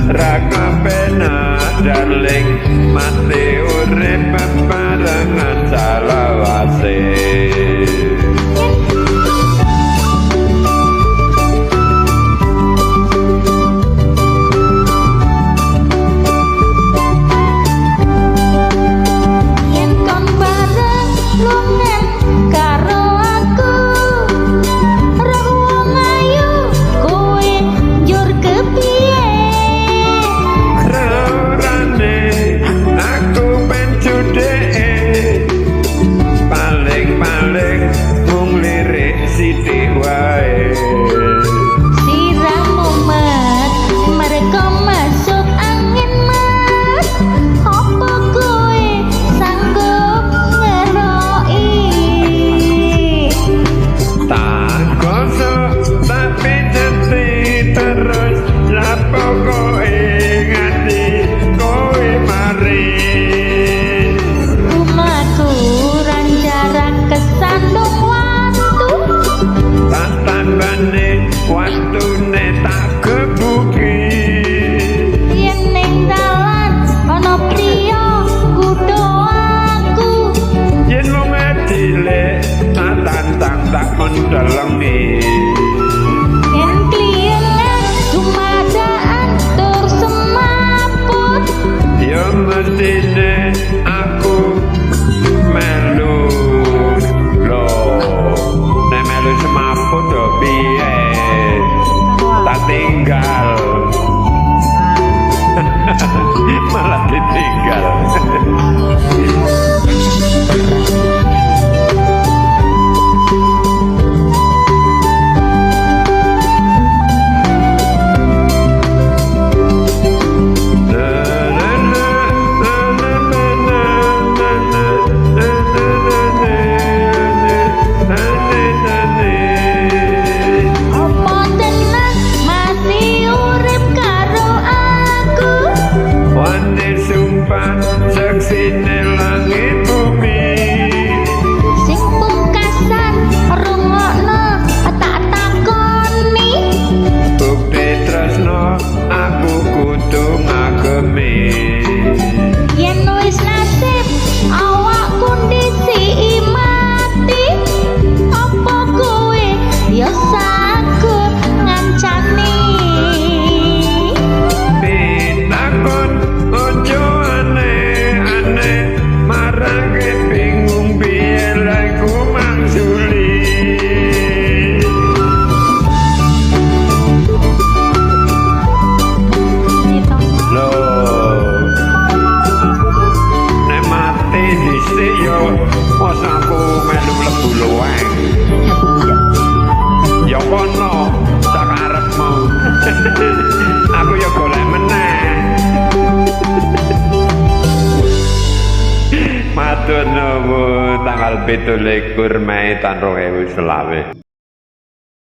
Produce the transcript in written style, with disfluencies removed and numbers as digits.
ra kepenak darling mati urip bebarengan salawase. Waktune tak kebuki yen ning dalan ana priya kudu aku yen wong cilik tak tantang tak mendelengi yen kliyen dumadaan tur semaput ya mestine aku melu lo nek melu semaput do piye tak tinggal malah ditinggal. Seksine langit bumi sing pungkasan rungokno tak takoni bukti tresno aku kudu ngagemi yen wis nasib awakku ndisi mati apa kowe ya sagur ngancani pitakon ojo marake bingung piye laku mangsuli lo nek mati dhisik yo mos aku melu mlebu luweng ya kono sak arepmu aku yo golek meneh. Matur nuwun tanggal 17 Mei tahun 2020.